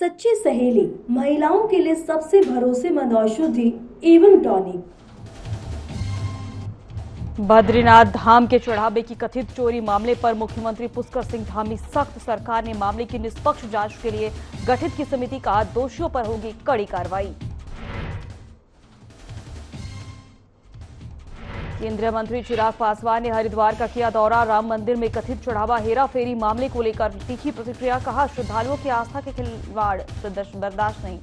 सच्ची सहेली महिलाओं के लिए सबसे भरोसेमंद औषधि एवं टॉनिक। बद्रीनाथ धाम के चढ़ावे की कथित चोरी मामले पर मुख्यमंत्री पुष्कर सिंह धामी सख्त। सरकार ने मामले की निष्पक्ष जांच के लिए गठित की समिति का दोषियों पर होगी कड़ी कार्रवाई। केंद्रीय मंत्री चिराग पासवान ने हरिद्वार का किया दौरा। राम मंदिर में कथित चढ़ावा हेरा फेरी मामले को लेकर तीखी प्रतिक्रिया। कहा, श्रद्धालुओं की आस्था के खिलवाड़ बर्दाश्त नहीं।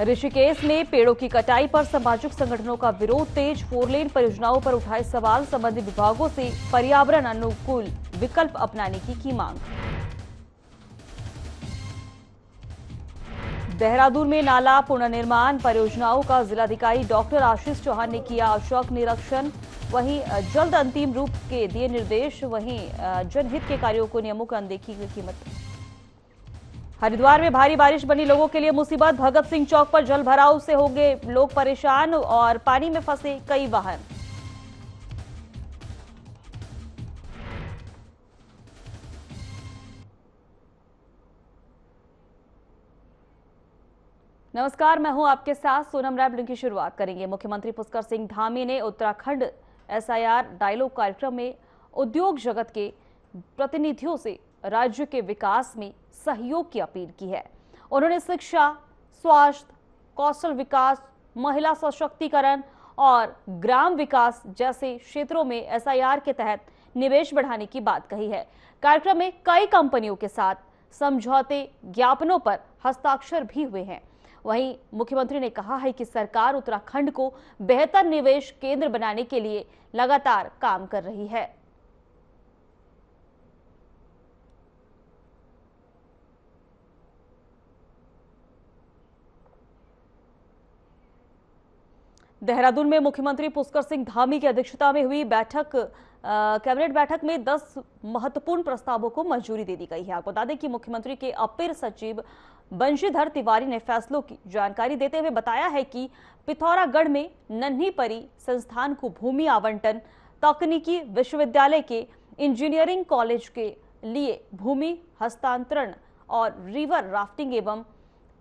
ऋषिकेश में पेड़ों की कटाई पर सामाजिक संगठनों का विरोध तेज। 4 लेन परियोजनाओं पर उठाए सवाल। संबंधित विभागों से पर्यावरण अनुकूल विकल्प अपनाने की मांग। देहरादून में नाला पुनर्निर्माण परियोजनाओं का जिलाधिकारी डॉक्टर आशीष चौहान ने किया औचक निरीक्षण। वहीं जल्द अंतिम रूप के दिए निर्देश। वहीं जनहित के कार्यों को नियमों की अनदेखी की कीमत। हरिद्वार में भारी बारिश बनी लोगों के लिए मुसीबत। भगत सिंह चौक पर जल भराव से हो गए लोग परेशान और पानी में फंसे कई वाहन। नमस्कार, मैं हूं आपके साथ सोनम राय। बुलेटिन की शुरुआत करेंगे। मुख्यमंत्री पुष्कर सिंह धामी ने उत्तराखंड एसआईआर डायलॉग कार्यक्रम में उद्योग जगत के प्रतिनिधियों से राज्य के विकास में सहयोग की अपील की है। उन्होंने शिक्षा, स्वास्थ्य, कौशल विकास, महिला सशक्तिकरण और ग्राम विकास जैसे क्षेत्रों में एसआईआर के तहत निवेश बढ़ाने की बात कही है। कार्यक्रम में कई कंपनियों के साथ समझौते ज्ञापनों पर हस्ताक्षर भी हुए हैं। वहीं मुख्यमंत्री ने कहा है कि सरकार उत्तराखंड को बेहतर निवेश केंद्र बनाने के लिए लगातार काम कर रही है। देहरादून में मुख्यमंत्री पुष्कर सिंह धामी की अध्यक्षता में हुई कैबिनेट बैठक में 10 महत्वपूर्ण प्रस्तावों को मंजूरी दे दी गई है। आपको बता दें कि मुख्यमंत्री के अपर सचिव बंशीधर तिवारी ने फैसलों की जानकारी देते हुए बताया है कि पिथौरागढ़ में नन्ही परी संस्थान को भूमि आवंटन, तकनीकी विश्वविद्यालय के इंजीनियरिंग कॉलेज के लिए भूमि हस्तांतरण और रिवर राफ्टिंग एवं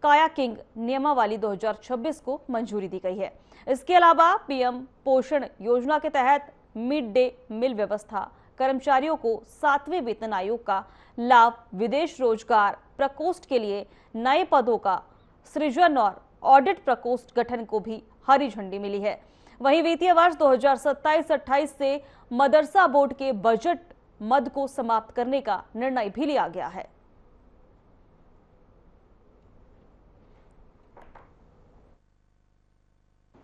कायाकिंग नियमावली 2026 को मंजूरी दी गई है। इसके अलावा पीएम पोषण योजना के तहत मिड डे मील व्यवस्था, कर्मचारियों को 7वें वेतन आयोग का लाभ, विदेश रोजगार प्रकोष्ठ के लिए नए पदों का सृजन और ऑडिट प्रकोष्ठ गठन को भी हरी झंडी मिली है। वहीं वित्तीय वर्ष 2027-28 से मदरसा बोर्ड के बजट मद को समाप्त करने का निर्णय भी लिया गया है।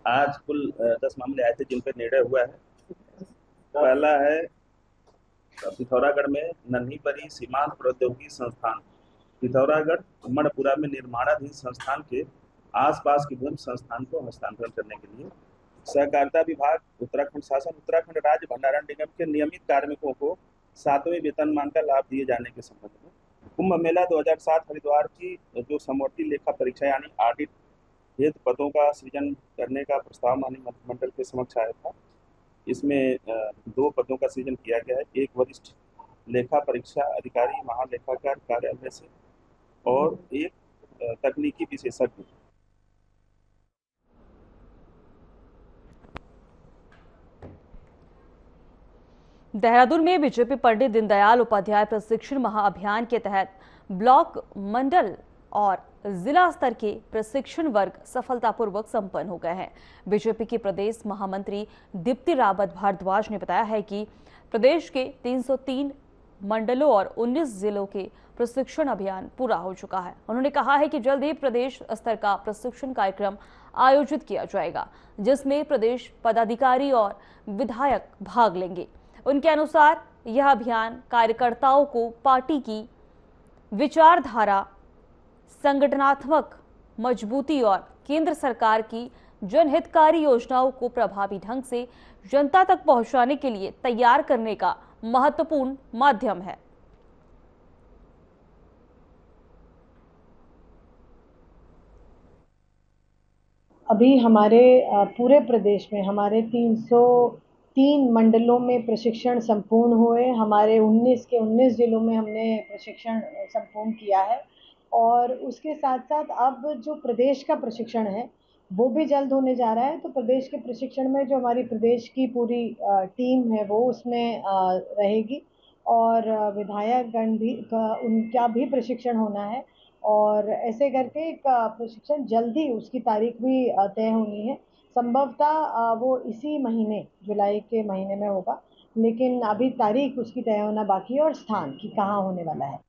आज कुल 10 मामले आए थे जिन पर निर्णय हुआ है। पहला है पिथौरागढ़ में नन्ही परी सीमांत प्रौद्योगिकी संस्थान, पिथौरागढ़ मणपुरा में निर्माणाधीन संस्थान के आसपास की भूमि संस्थान को हस्तांतरण करने के लिए सहकारिता विभाग, उत्तराखंड शासन, उत्तराखंड राज्य भंडारण निगम के नियमित कार्मिकों को 7वें वेतनमान का लाभ दिए जाने के संबंध में कुंभ मेला 2007 हरिद्वार की जो समवर्ती लेखा परीक्षा यानी ऑडिट हेतु पदों का सृजन करने का प्रस्ताव माननीय मंत्रिमंडल के समक्ष आया था। इसमें 2 पदों का सृजन किया गया है, एक वरिष्ठ लेखा परीक्षा अधिकारी महालेखाकार कार्यालय से और एक तकनीकी विशेषज्ञ। देहरादून में बीजेपी पंडित दीनदयाल उपाध्याय प्रशिक्षण महाअभियान के तहत ब्लॉक, मंडल और जिला स्तर के प्रशिक्षण वर्ग सफलतापूर्वक संपन्न हो गए हैं। बीजेपी की प्रदेश महामंत्री दीप्ति रावत भारद्वाज ने बताया है कि प्रदेश के 303 मंडलों और 19 जिलों के प्रशिक्षण अभियान पूरा हो चुका है। उन्होंने कहा है कि जल्द ही प्रदेश स्तर का प्रशिक्षण कार्यक्रम आयोजित किया जाएगा, जिसमें प्रदेश पदाधिकारी और विधायक भाग लेंगे। उनके अनुसार यह अभियान कार्यकर्ताओं को पार्टी की विचारधारा, संगठनात्मक मजबूती और केंद्र सरकार की जनहितकारी योजनाओं को प्रभावी ढंग से जनता तक पहुंचाने के लिए तैयार करने का महत्वपूर्ण माध्यम है। अभी हमारे पूरे प्रदेश में हमारे 300 3 मंडलों में प्रशिक्षण संपूर्ण हुए। हमारे 19 के 19 जिलों में हमने प्रशिक्षण संपूर्ण किया है और उसके साथ साथ अब जो प्रदेश का प्रशिक्षण है वो भी जल्द होने जा रहा है। तो प्रदेश के प्रशिक्षण में जो हमारी प्रदेश की पूरी टीम है वो उसमें रहेगी और विधायकगण भी उनका भी प्रशिक्षण होना है और ऐसे करके एक प्रशिक्षण जल्दी उसकी तारीख भी तय होनी है। संभवतः वो इसी महीने जुलाई के महीने में होगा, लेकिन अभी तारीख उसकी तय होना बाकी है और स्थान कि कहाँ होने वाला है।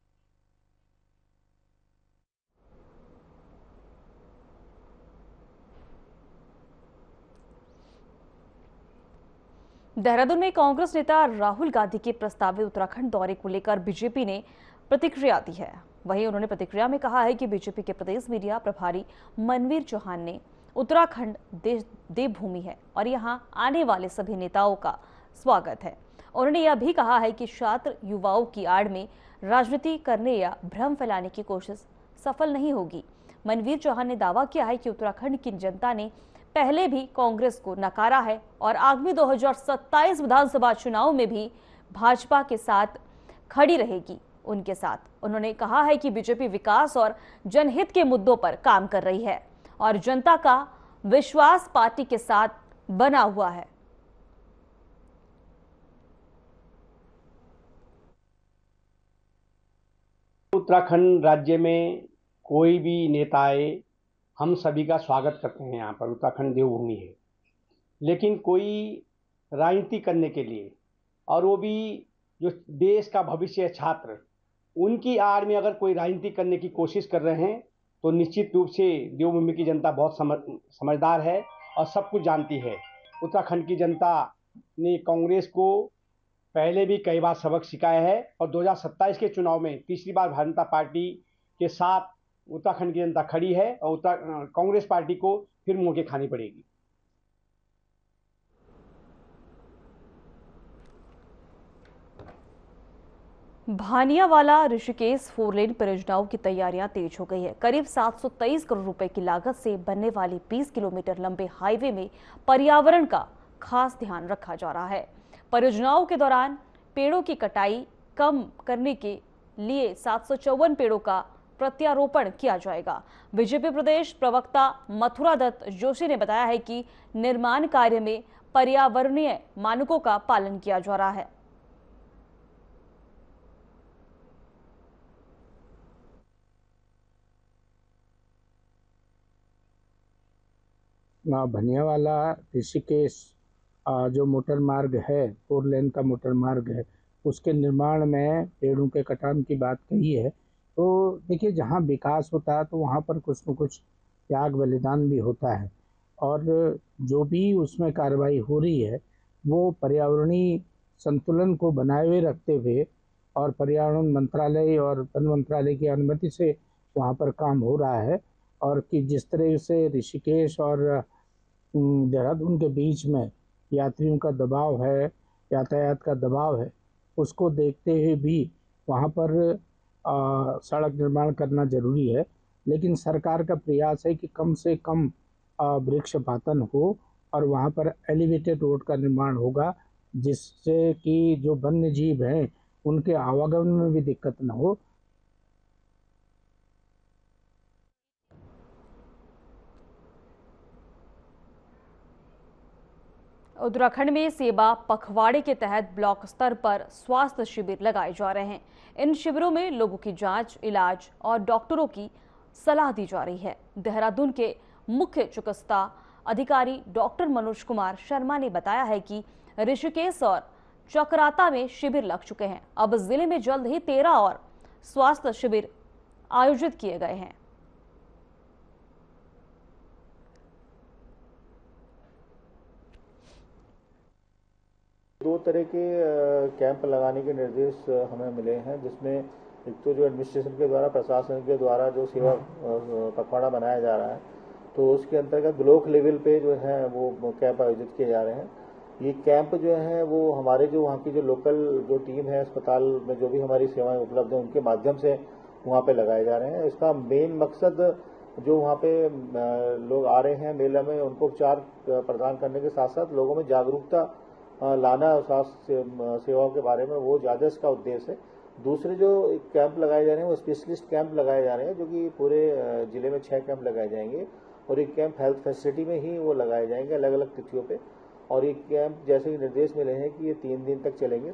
देहरादून में कांग्रेस नेता राहुल गांधी के प्रस्तावित उत्तराखंड दौरे को लेकर बीजेपी ने प्रतिक्रिया दी है। वहीं उन्होंने प्रतिक्रिया में कहा है कि बीजेपी के प्रदेश मीडिया प्रभारी मनवीर चौहान ने उत्तराखंड देवभूमि है और यहां आने वाले सभी नेताओं का स्वागत है। उन्होंने यह भी कहा है कि छात्र युवाओं की आड़ में राजनीति करने या भ्रम फैलाने की कोशिश सफल नहीं होगी। मनवीर चौहान ने दावा किया है कि उत्तराखंड की जनता ने पहले भी कांग्रेस को नकारा है और आगामी 2027 विधानसभा चुनाव में भी भाजपा के साथ खड़ी रहेगी। उनके साथ उन्होंने कहा है कि बीजेपी विकास और जनहित के मुद्दों पर काम कर रही है और जनता का विश्वास पार्टी के साथ बना हुआ है। उत्तराखंड राज्य में कोई भी नेता आए, हम सभी का स्वागत करते हैं। यहाँ पर उत्तराखंड देवभूमि है, लेकिन कोई राजनीति करने के लिए और वो भी जो देश का भविष्य है छात्र, उनकी आड़ में अगर कोई राजनीति करने की कोशिश कर रहे हैं तो निश्चित रूप से देवभूमि की जनता बहुत समझदार है और सब कुछ जानती है। उत्तराखंड की जनता ने कांग्रेस को पहले भी कई बार सबक सिखाया है और 2027 के चुनाव में तीसरी बार भारतीय जनता पार्टी के साथ उत्तराखंड की जनता खड़ी है और कांग्रेस पार्टी को फिर मुंह की खानी पड़ेगी। भानियावाला ऋषिकेश 4 लेन परियोजनाओं की तैयारियां तेज हो गई है। करीब 723 करोड़ रुपए की लागत से बनने वाली 20 किलोमीटर लंबे हाईवे में पर्यावरण का खास ध्यान रखा जा रहा है। परियोजनाओं के दौरान पेड़ों की कटाई कम करने के लिए 754 पेड़ों का प्रत्यारोपण किया जाएगा। बीजेपी प्रदेश प्रवक्ता मथुरा दत्त जोशी ने बताया है कि निर्माण कार्य में पर्यावरणीय मानकों का पालन किया जा रहा है। भानियावाला ऋषिकेश जो मोटर मार्ग है, 4 लेन का मोटर मार्ग है, उसके निर्माण में पेड़ों के कटान की बात कही है। तो देखिए, जहाँ विकास होता है तो वहाँ पर कुछ न कुछ त्याग बलिदान भी होता है और जो भी उसमें कार्रवाई हो रही है वो पर्यावरणीय संतुलन को बनाए हुए रखते हुए और पर्यावरण मंत्रालय और वन मंत्रालय की अनुमति से वहाँ पर काम हो रहा है। और कि जिस तरह से ऋषिकेश और देहरादून के बीच में यात्रियों का दबाव है, यातायात का दबाव है, उसको देखते हुए भी वहाँ पर सड़क निर्माण करना जरूरी है। लेकिन सरकार का प्रयास है कि कम से कम वृक्षपातन हो और वहाँ पर एलिवेटेड रोड का निर्माण होगा, जिससे कि जो वन्य जीव हैं उनके आवागमन में भी दिक्कत न हो। उत्तराखंड में सेवा पखवाड़े के तहत ब्लॉक स्तर पर स्वास्थ्य शिविर लगाए जा रहे हैं। इन शिविरों में लोगों की जांच, इलाज और डॉक्टरों की सलाह दी जा रही है। देहरादून के मुख्य चिकित्सा अधिकारी डॉक्टर मनोज कुमार शर्मा ने बताया है कि ऋषिकेश और चक्राता में शिविर लग चुके हैं। अब जिले में जल्द ही 13 और स्वास्थ्य शिविर आयोजित किए गए हैं। दो तरह के कैंप लगाने के निर्देश हमें मिले हैं, जिसमें एक तो जो एडमिनिस्ट्रेशन के द्वारा, प्रशासन के द्वारा जो सेवा पखवाड़ा बनाया जा रहा है, तो उसके अंतर्गत ब्लॉक लेवल पे जो है वो कैंप आयोजित किए जा रहे हैं। ये कैंप जो है वो हमारे जो वहाँ की जो लोकल जो टीम है, अस्पताल में जो भी हमारी सेवाएं उपलब्ध हैं उनके माध्यम से वहाँ पे लगाए जा रहे हैं। इसका मेन मकसद जो वहाँ पे लोग आ रहे हैं मेला में, उनको उपचार प्रदान करने के साथ साथ लोगों में जागरूकता लाना स्वास्थ्य सेवाओं के बारे में, वो ज़्यादा इसका उद्देश्य है। दूसरे जो कैंप लगाए जा रहे हैं वो स्पेशलिस्ट कैंप लगाए जा रहे हैं, जो कि पूरे जिले में 6 कैंप लगाए जाएंगे और एक कैंप हेल्थ फैसिलिटी में ही वो लगाए जाएंगे अलग अलग तिथियों पे। और एक कैंप जैसे कि निर्देश मिले हैं कि ये 3 दिन तक चलेंगे।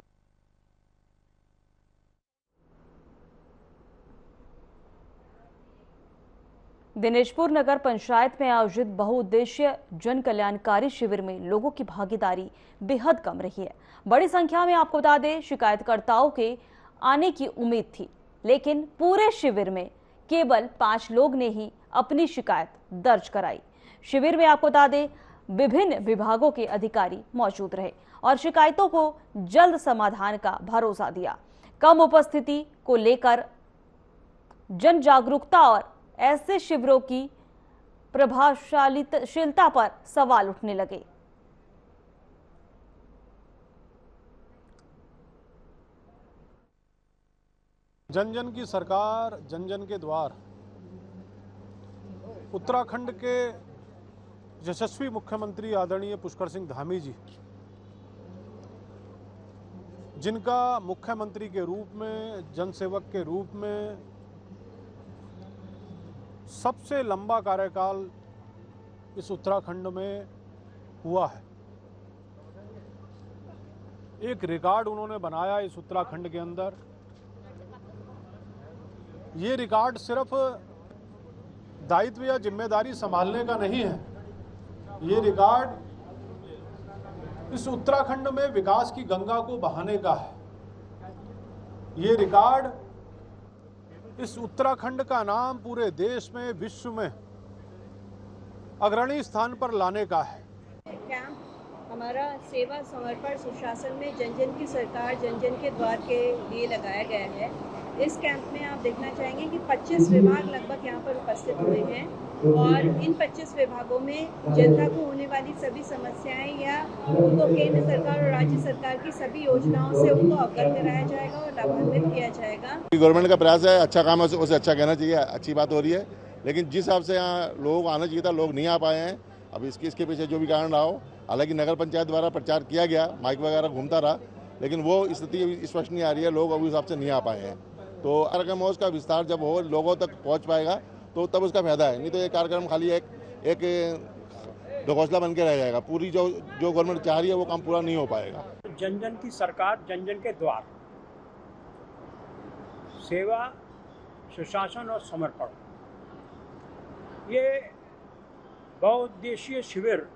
दिनेशपुर नगर पंचायत में आयोजित बहुउद्देशीय जन कल्याणकारी शिविर में लोगों की भागीदारी बेहद कम रही है। बड़ी संख्या में आपको बता दें शिकायतकर्ताओं के आने की उम्मीद थी, लेकिन पूरे शिविर में केवल 5 लोग ने ही अपनी शिकायत दर्ज कराई। शिविर में आपको बता दें विभिन्न विभागों के अधिकारी मौजूद रहे और शिकायतों को जल्द समाधान का भरोसा दिया। कम उपस्थिति को लेकर जन जागरूकता और ऐसे शिविरों की प्रभावशीलता पर सवाल उठने लगे। जन जन की सरकार, जन जन के द्वार। उत्तराखंड के यशस्वी मुख्यमंत्री आदरणीय पुष्कर सिंह धामी जी, जिनका मुख्यमंत्री के रूप में, जनसेवक के रूप में सबसे लंबा कार्यकाल इस उत्तराखंड में हुआ है। एक रिकॉर्ड उन्होंने बनाया इस उत्तराखंड के अंदर। ये रिकॉर्ड सिर्फ दायित्व या जिम्मेदारी संभालने का नहीं है, ये रिकॉर्ड इस उत्तराखंड में विकास की गंगा को बहाने का है। ये रिकॉर्ड इस उत्तराखंड का नाम पूरे देश में, विश्व में अग्रणी स्थान पर लाने का है। कैंप हमारा सेवा, समर्पण, सुशासन में जन जन की सरकार, जन जन के द्वार के लिए लगाया गया है। इस कैंप में आप देखना चाहेंगे कि 25 विभाग लगभग यहाँ पर उपस्थित हुए हैं और इन 25 विभागों में जनता को होने वाली सभी समस्याएं या उनको केंद्र सरकार और राज्य सरकार की सभी योजनाओं से उनको अवगत कराया जाएगा और लाभान्वित किया जाएगा। गवर्नमेंट का प्रयास है, अच्छा काम है, उसे अच्छा कहना चाहिए, अच्छी बात हो रही है। लेकिन जिस हिसाब से यहाँ लोग आना चाहिए था, लोग नहीं आ पाए हैं। अब इसके पीछे जो भी कारण रहा हो, हालांकि नगर पंचायत द्वारा प्रचार किया गया, माइक वगैरह घूमता रहा, लेकिन वो स्थिति स्पष्ट नहीं आ रही है, लोग अभी हिसाब से नहीं आ पाए हैं। तो कार्यक्रम का विस्तार जब हो, लोगों तक पहुंच पाएगा तो तब उसका फायदा है, नहीं तो ये कार्यक्रम खाली एक ढकोसला बन के रह जाएगा। पूरी जो गवर्नमेंट चाह रही है वो काम पूरा नहीं हो पाएगा। जन जन की सरकार, जन जन के द्वार, सेवा, सुशासन और समर्पण, ये बहुउद्देशीय शिविर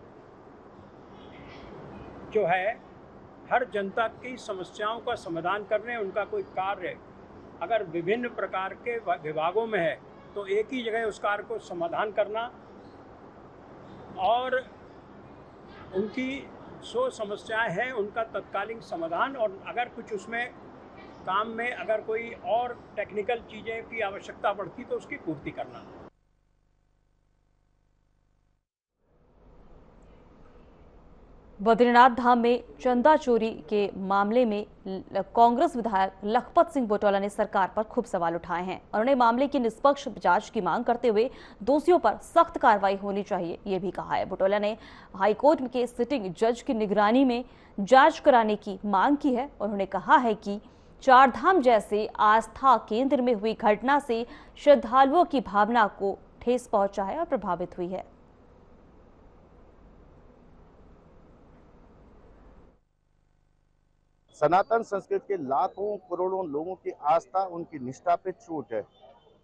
जो है हर जनता की समस्याओं का समाधान करने, उनका कोई कार्य अगर विभिन्न प्रकार के विभागों में है तो एक ही जगह उस कार्य को समाधान करना और उनकी जो समस्याएं हैं उनका तत्कालीन समाधान, और अगर कुछ उसमें काम में अगर कोई और टेक्निकल चीज़ें की आवश्यकता पड़ती तो उसकी पूर्ति करना। बद्रीनाथ धाम में चंदा चोरी के मामले में कांग्रेस विधायक लखपत सिंह बुटोला ने सरकार पर खूब सवाल उठाए हैं। उन्होंने मामले की निष्पक्ष जांच की मांग करते हुए दोषियों पर सख्त कार्रवाई होनी चाहिए, ये भी कहा है। बुटोला ने हाईकोर्ट के सिटिंग जज की निगरानी में जांच कराने की मांग की है। उन्होंने कहा है कि चारधाम जैसे आस्था केंद्र में हुई घटना से श्रद्धालुओं की भावना को ठेस पहुंचा है और प्रभावित हुई है। सनातन संस्कृति के लाखों करोड़ों लोगों की आस्था, उनकी निष्ठा पे चोट है।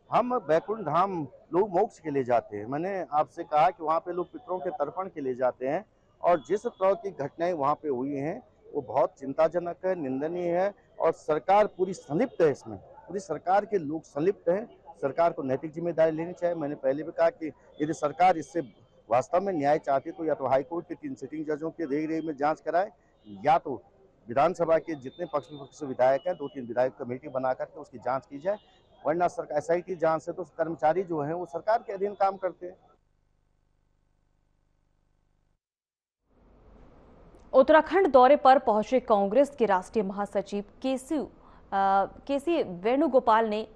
हम वैकुंठ धाम लोग मोक्ष के लिए जाते हैं। मैंने आपसे कहा कि वहाँ पे लोग पितरों के तर्पण के लिए जाते हैं, और जिस तरह की घटनाएं वहाँ पे हुई हैं वो बहुत चिंताजनक है, निंदनीय है, और सरकार पूरी संलिप्त है इसमें। पूरी सरकार के लोग संलिप्त हैं। सरकार को नैतिक जिम्मेदारी लेनी चाहिए। मैंने पहले भी कहा कि यदि सरकार इससे वास्तव में न्याय चाहती तो या तो हाईकोर्ट के 3 सिटिंग जजों के रेग में जाँच कराए, या तो विधानसभा के जितने पक्ष विपक्ष विधायक हैं 2-3 विधायक कमेटी बना करके उसकी जांच की जाए। वरना सरकार SIT जांच से तो कर्मचारी जो हैं वो सरकार के अधीन काम करते हैं। उत्तराखंड दौरे पर पहुंचे कांग्रेस के राष्ट्रीय महासचिव केसी वेणुगोपाल ने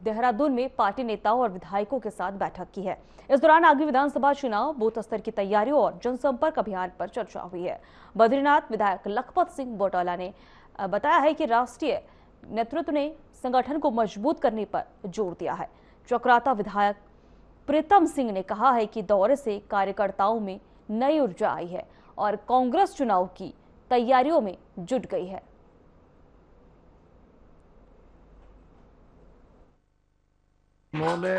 देहरादून में पार्टी नेताओं और विधायकों के साथ बैठक की है। इस दौरान आगामी विधानसभा चुनाव, बूथ स्तर की तैयारियों और जनसंपर्क अभियान पर चर्चा हुई है। बद्रीनाथ विधायक लखपत सिंह बौटाला ने बताया है कि राष्ट्रीय नेतृत्व ने संगठन को मजबूत करने पर जोर दिया है। चक्राता विधायक प्रीतम सिंह ने कहा है कि दौरे से कार्यकर्ताओं में नई ऊर्जा आई है और कांग्रेस चुनाव की तैयारियों में जुट गई है। उन्होंने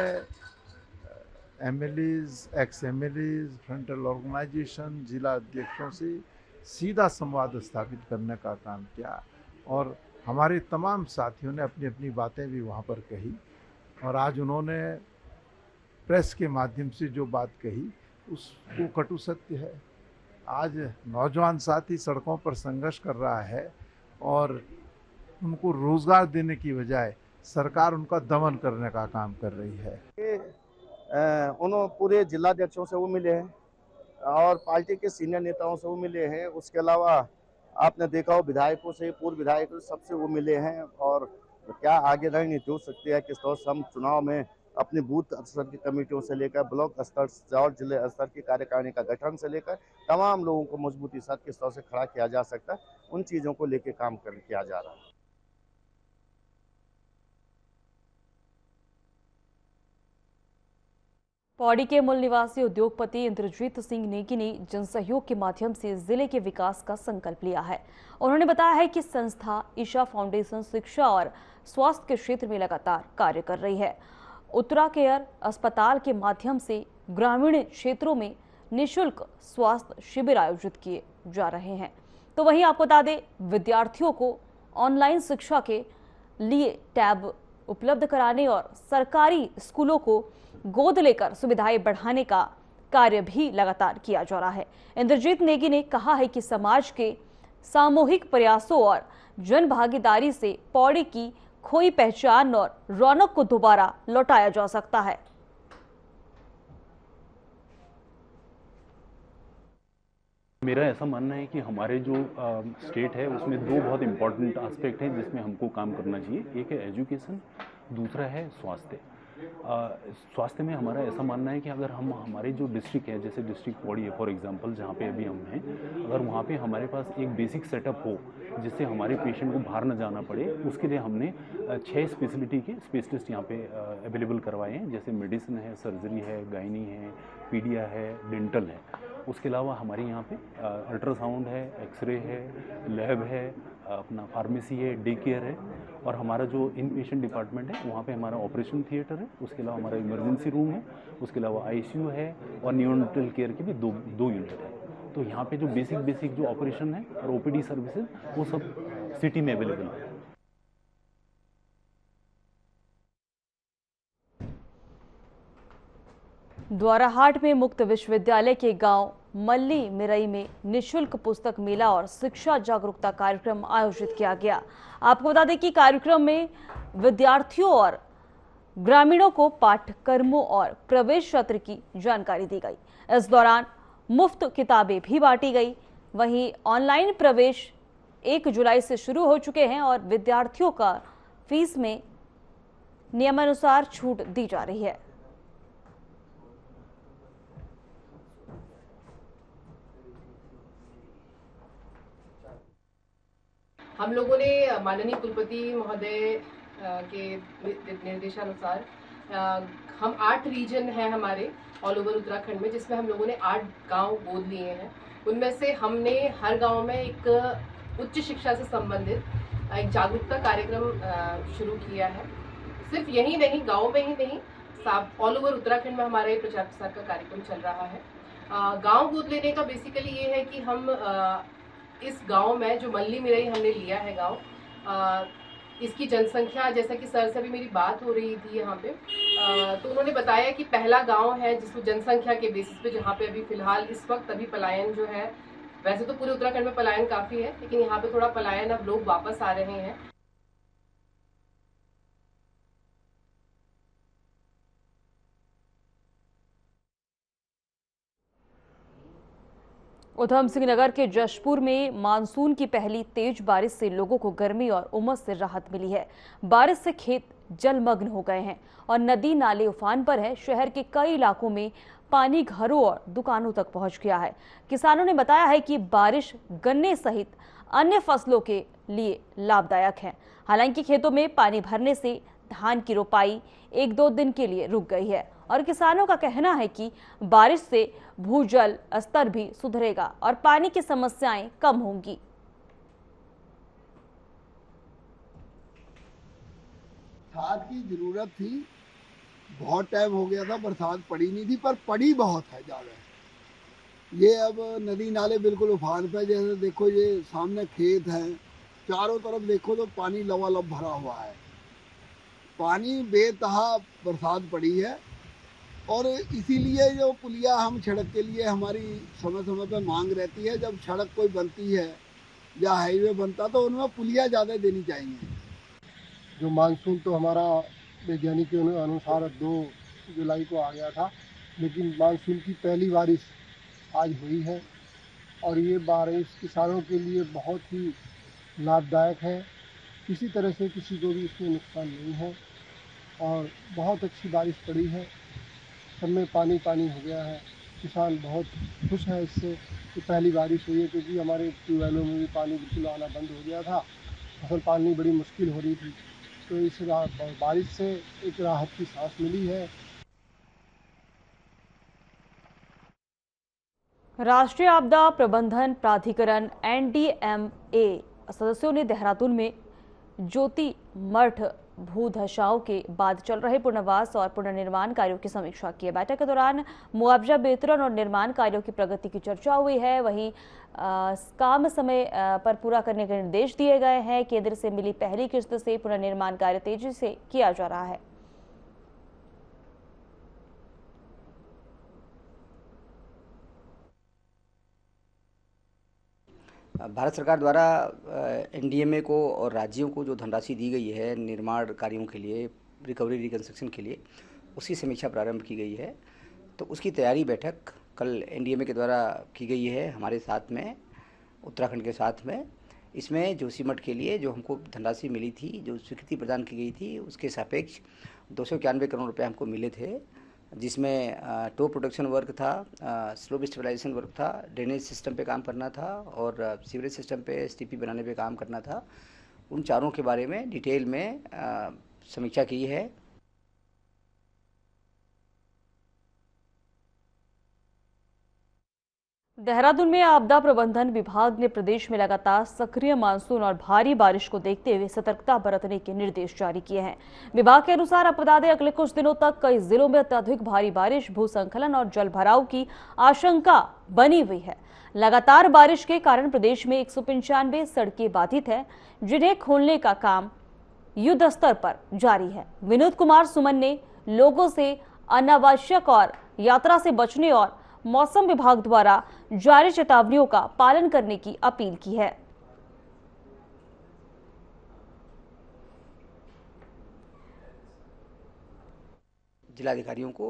MLAs, ex MLAs, frontal organisation, जिला अध्यक्षों से सीधा संवाद स्थापित करने का काम किया और हमारे तमाम साथियों ने अपनी अपनी बातें भी वहाँ पर कही। और आज उन्होंने प्रेस के माध्यम से जो बात कही उसको कटु सत्य है। आज नौजवान साथी सड़कों पर संघर्ष कर रहा है और उनको रोजगार देने की बजाय सरकार उनका दमन करने का काम कर रही है। उन्होंने पूरे जिलाध्यक्षों से वो मिले हैं और पार्टी के सीनियर नेताओं से वो मिले हैं। उसके अलावा आपने देखा हो विधायकों से, पूर्व विधायकों सबसे वो मिले हैं और क्या आगे रणनीति हो सकती है, किस तरह से हम चुनाव में अपने बूथ स्तर की कमेटियों से लेकर ब्लॉक स्तर और जिले स्तर की कार्यकारिणी का गठन से लेकर तमाम लोगों को मजबूती साथ किस तरह से खड़ा किया जा सकता है, उन चीज़ों को लेकर काम किया जा रहा है। पौड़ी के मूल निवासी उद्योगपति इंद्रजीत सिंह नेगी ने जनसहयोग के माध्यम से जिले के विकास का संकल्प लिया है। उन्होंने बताया है कि संस्था ईशा फाउंडेशन शिक्षा और स्वास्थ्य के क्षेत्र में लगातार कार्य कर रही है। उत्तरा केयर अस्पताल के माध्यम से ग्रामीण क्षेत्रों में निःशुल्क स्वास्थ्य शिविर आयोजित किए जा रहे हैं। तो वहीं आपको बता दें, विद्यार्थियों को ऑनलाइन शिक्षा के लिए टैब उपलब्ध कराने और सरकारी स्कूलों को गोद लेकर सुविधाएं बढ़ाने का कार्य भी लगातार किया जा रहा है। इंद्रजीत नेगी ने कहा है कि समाज के सामूहिक प्रयासों और जन भागीदारी से पौड़ी की खोई पहचान और रौनक को दोबारा लौटाया जा सकता है। मेरा ऐसा मानना है कि हमारे जो स्टेट है उसमें दो बहुत इंपॉर्टेंट एस्पेक्ट हैं जिसमें हमको काम करना चाहिए। एक है एजुकेशन, दूसरा है स्वास्थ्य। स्वास्थ्य में हमारा ऐसा मानना है कि अगर हम हमारे जो डिस्ट्रिक्ट है, जैसे डिस्ट्रिक्ट पौड़ी है फॉर एग्जांपल, जहाँ पे अभी हम हैं, अगर वहाँ पे हमारे पास एक बेसिक सेटअप हो जिससे हमारे पेशेंट को बाहर न जाना पड़े, उसके लिए हमने 6 स्पेशलिटी के स्पेशलिस्ट यहाँ पे अवेलेबल करवाए हैं। जैसे मेडिसिन है, सर्जरी है, गायनी है, पीडिया है, डेंटल है। उसके अलावा हमारे यहाँ पे अल्ट्रासाउंड है, एक्सरे है, लैब है, अपना फार्मेसी है, डे केयर है और हमारा जो इन पेशेंट डिपार्टमेंट है वहाँ पे हमारा ऑपरेशन थिएटर है। उसके अलावा हमारा इमरजेंसी रूम है, उसके अलावा आईसीयू है और न्यूनेटल केयर के भी दो यूनिट है। तो यहाँ पे जो बेसिक जो ऑपरेशन है और ओपीडी सर्विसेज वो सब सिटी में अवेलेबल है। द्वाराहाट में मुक्त विश्वविद्यालय के गांव मल्ली मिरई में निःशुल्क पुस्तक मेला और शिक्षा जागरूकता कार्यक्रम आयोजित किया गया। आपको बता दें कि कार्यक्रम में विद्यार्थियों और ग्रामीणों को पाठ्यक्रमों और प्रवेश पत्र की जानकारी दी गई। इस दौरान मुफ्त किताबें भी बांटी गई। वहीं ऑनलाइन प्रवेश 1 जुलाई से शुरू हो चुके हैं और विद्यार्थियों का फीस में नियमानुसार छूट दी जा रही है। हम लोगों ने माननीय कुलपति महोदय के निर्देशानुसार हम 8 रीजन हैं हमारे ऑल ओवर उत्तराखंड में, जिसमें हम लोगों ने 8 गांव गोद लिए हैं। उनमें से हमने हर गांव में एक उच्च शिक्षा से संबंधित एक जागरूकता कार्यक्रम शुरू किया है। सिर्फ यही नहीं, गाँव में ही नहीं, ऑल ओवर उत्तराखंड में हमारा ये प्रचार प्रसार का कार्यक्रम चल रहा है। गाँव गोद लेने का बेसिकली ये है कि हम इस गांव में जो मल्ली मिरई हमने लिया है गांव, इसकी जनसंख्या, जैसा कि सर से भी मेरी बात हो रही थी यहाँ पे, तो उन्होंने बताया कि पहला गांव है जिसको जनसंख्या के बेसिस पे, जहाँ पे अभी फिलहाल इस वक्त अभी पलायन जो है, वैसे तो पूरे उत्तराखंड में पलायन काफी है, लेकिन यहाँ पे थोड़ा पलायन, अब लोग वापस आ रहे हैं। उधम सिंह नगर के जशपुर में मानसून की पहली तेज बारिश से लोगों को गर्मी और उमस से राहत मिली है। बारिश से खेत जलमग्न हो गए हैं और नदी नाले उफान पर है। शहर के कई इलाकों में पानी घरों और दुकानों तक पहुंच गया है। किसानों ने बताया है कि बारिश गन्ने सहित अन्य फसलों के लिए लाभदायक है। हालांकि खेतों में पानी भरने से धान की रोपाई 1-2 दिन के लिए रुक गई है और किसानों का कहना है कि बारिश से भूजल स्तर भी सुधरेगा और पानी की समस्याएं कम होंगी। बरसात की जरूरत थी, बहुत टाइम हो गया था बरसात पड़ी नहीं थी, पर पड़ी बहुत है ज़्यादा। ये अब नदी नाले बिल्कुल उफान पे, जैसे देखो ये सामने खेत है, चारों तरफ देखो तो पानी लबालब भरा हुआ है। पानी बेतहा बरसात पड़ी है और इसीलिए जो पुलिया हम सड़क के लिए हमारी समय समय पर मांग रहती है। जब सड़क कोई बनती है या हाईवे बनता तो उनमें पुलिया ज़्यादा देनी चाहिए। जो मानसून तो हमारा वैज्ञानिक के अनुसार 2 जुलाई को आ गया था, लेकिन मानसून की पहली बारिश आज हुई है और ये बारिश किसानों के लिए बहुत ही लाभदायक है। किसी तरह से किसी को भी इसमें नुकसान नहीं है और बहुत अच्छी बारिश पड़ी है। सब में पानी पानी हो गया है। किसान बहुत खुश है इससे कि पहली बारिश हुई है, क्योंकि हमारे ट्यूबवेलों में भी पानी बिल्कुल आना बंद हो गया था। फसल पालनी बड़ी मुश्किल हो रही थी, तो इस बारिश से एक राहत की सांस मिली है। राष्ट्रीय आपदा प्रबंधन प्राधिकरण NDMA सदस्यों ने देहरादून में ज्योति मठ भूधसाओं के बाद चल रहे पुनर्वास और पुनर्निर्माण कार्यों की समीक्षा की है। बैठक के दौरान मुआवजा वितरण और निर्माण कार्यों की प्रगति की चर्चा हुई है। वहीं काम समय पर पूरा करने के निर्देश दिए गए हैं। केंद्र से मिली पहली किस्त से पुनर्निर्माण कार्य तेजी से किया जा रहा है। भारत सरकार द्वारा NDMA को और राज्यों को जो धनराशि दी गई है निर्माण कार्यों के लिए, रिकवरी रिकंस्ट्रक्शन के लिए, उसकी समीक्षा प्रारंभ की गई है। तो उसकी तैयारी बैठक कल NDMA के द्वारा की गई है हमारे साथ में, उत्तराखंड के साथ में। इसमें जोशीमठ के लिए जो हमको धनराशि मिली थी, जो स्वीकृति प्रदान की गई थी, उसके सापेक्ष 291 करोड़ रुपये हमको मिले थे, जिसमें टो प्रोटेक्शन वर्क था, स्लोप स्टेबलाइजेशन वर्क था, ड्रेनेज सिस्टम पे काम करना था और सीवरेज सिस्टम पे STP बनाने पे काम करना था। उन चारों के बारे में डिटेल में समीक्षा की है। देहरादून में आपदा प्रबंधन विभाग ने प्रदेश में लगातार सक्रिय मानसून और भारी बारिश को देखते हुए सतर्कता बरतने के निर्देश जारी किए हैं। विभाग के अनुसार आपको बता दें, अगले कुछ दिनों तक कई जिलों में अत्यधिक भारी बारिश, भूस्खलन और जल भराव की आशंका बनी हुई है। लगातार बारिश के कारण प्रदेश में 195 सड़कें बाधित है, जिन्हें खोलने का काम युद्ध स्तर पर जारी है। विनोद कुमार सुमन ने लोगों से अनावश्यक और यात्रा से बचने और मौसम विभाग द्वारा जारी चेतावनियों का पालन करने की अपील की है। जिलाधिकारियों को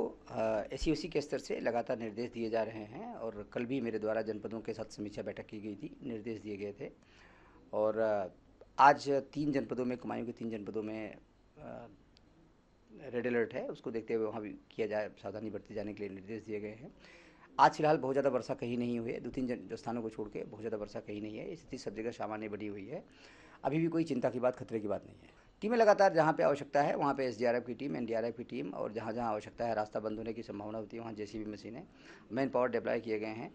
SEOC के स्तर से लगातार निर्देश दिए जा रहे हैं और कल भी मेरे द्वारा जनपदों के साथ समीक्षा बैठक की गई थी, निर्देश दिए गए थे। और आज 3 जनपदों में, कुमायूं के 3 जनपदों में रेड अलर्ट है, उसको देखते हुए वहाँ भी किया जाए, सावधानी बरती जाने के लिए निर्देश दिए गए हैं। आज फिलहाल बहुत ज़्यादा वर्षा कहीं नहीं हुई है, 2-3 स्थानों को छोड़ के बहुत ज़्यादा वर्षा कहीं नहीं है। स्थिति सब जगह सामान्य बनी हुई है। अभी भी कोई चिंता की बात, खतरे की बात नहीं है। टीमें लगातार जहाँ पे आवश्यकता है वहाँ पे SDRF की टीम, NDRF की टीम, और जहाँ जहाँ आवश्यकता है, रास्ता बंद होने की संभावना होती है, वहाँ JCB मशीनें, मैन पावर डिप्लॉय किए गए हैं।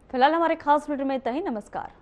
फिलहाल हमारे खास बुलेटिन में इतना ही। नमस्कार।